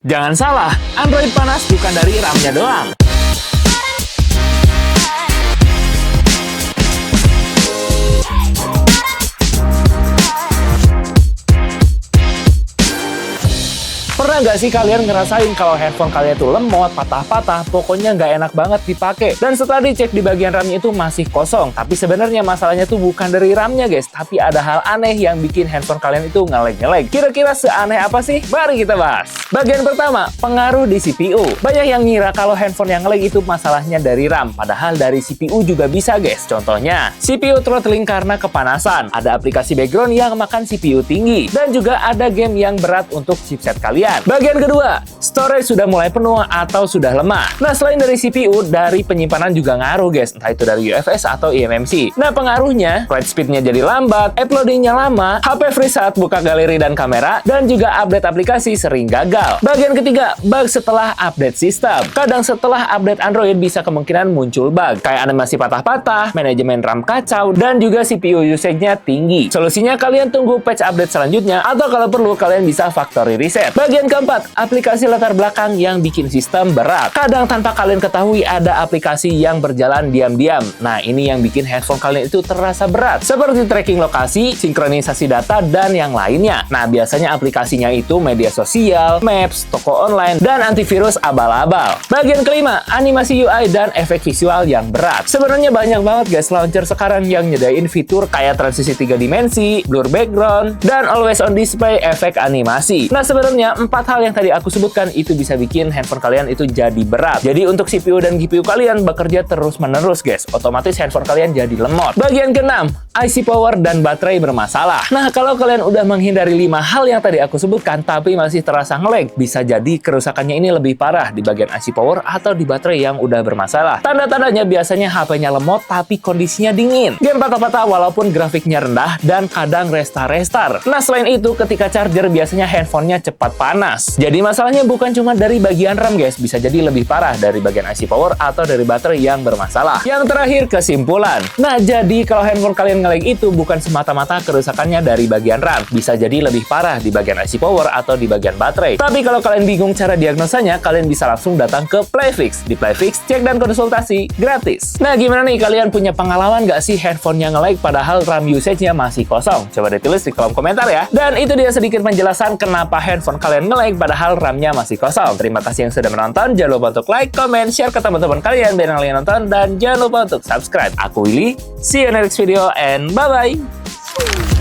Jangan salah, Android panas bukan dari RAM-nya doang. Pernah nggak sih kalian ngerasain kalau handphone kalian tuh lemot, patah-patah, pokoknya nggak enak banget dipakai. Dan setelah dicek di bagian RAM-nya itu masih kosong. Tapi sebenarnya masalahnya tuh bukan dari RAM-nya guys, tapi ada hal aneh yang bikin handphone kalian itu nge-lag. Kira-kira seaneh apa sih? Mari kita bahas. Bagian pertama, pengaruh di CPU. Banyak yang ngira kalau handphone yang nge-lag itu masalahnya dari RAM, padahal dari CPU juga bisa guys. Contohnya, CPU throttling karena kepanasan. Ada aplikasi background yang makan CPU tinggi. Dan juga ada game yang berat untuk chipset kalian. Bagian kedua, storage sudah mulai penuh atau sudah lemah. Nah, selain dari CPU, dari penyimpanan juga ngaruh guys, entah itu dari UFS atau eMMC. Nah, pengaruhnya, write speed-nya jadi lambat, uploading-nya lama, HP freeze saat buka galeri dan kamera, dan juga update aplikasi sering gagal. Bagian ketiga, bug setelah update sistem. Kadang setelah update Android bisa kemungkinan muncul bug, kayak animasi patah-patah, manajemen RAM kacau, dan juga CPU usage-nya tinggi. Solusinya kalian tunggu patch update selanjutnya, atau kalau perlu kalian bisa factory reset. Bagian keempat, aplikasi latar belakang yang bikin sistem berat. Kadang tanpa kalian ketahui ada aplikasi yang berjalan diam-diam. Nah, ini yang bikin handphone kalian itu terasa berat. Seperti tracking lokasi, sinkronisasi data, dan yang lainnya. Nah, biasanya aplikasinya itu media sosial, maps, toko online, dan antivirus abal-abal. Bagian kelima, animasi UI dan efek visual yang berat. Sebenarnya banyak banget guys launcher sekarang yang nyediain fitur kayak transisi 3 dimensi, blur background, dan always on display efek animasi. Nah, sebenarnya 4 hal yang tadi aku sebutkan itu bisa bikin handphone kalian itu jadi berat. Jadi untuk CPU dan GPU kalian bekerja terus-menerus guys. Otomatis handphone kalian jadi lemot. Bagian keenam, IC power dan baterai bermasalah. Nah, kalau kalian udah menghindari 5 hal yang tadi aku sebutkan tapi masih terasa nge-lag, bisa jadi kerusakannya ini lebih parah di bagian IC power atau di baterai yang udah bermasalah. Tanda-tandanya biasanya HP-nya lemot tapi kondisinya dingin. Game patah-patah walaupun grafiknya rendah dan kadang restar-restar. Nah, selain itu ketika charger biasanya handphonenya cepat panas. Jadi masalahnya bukan cuma dari bagian RAM guys, bisa jadi lebih parah dari bagian IC power atau dari baterai yang bermasalah. Yang terakhir, kesimpulan. Nah, jadi kalau handphone kalian nge-lag itu bukan semata-mata kerusakannya dari bagian RAM, bisa jadi lebih parah di bagian IC power atau di bagian baterai. Tapi kalau kalian bingung cara diagnosanya, kalian bisa langsung datang ke Playfix. Di Playfix, cek dan konsultasi gratis. Nah, gimana nih kalian punya pengalaman nggak sih handphonenya nge-lag padahal RAM usage-nya masih kosong? Coba ditulis di kolom komentar ya. Dan itu dia sedikit penjelasan kenapa handphone kalian nge-lag padahal RAM-nya masih kosong. Terima kasih yang sudah menonton. Jangan lupa untuk like, comment, share ke teman-teman kalian biar yang lagi nonton. Dan jangan lupa untuk subscribe. Aku Willy. See you in the next video and bye-bye.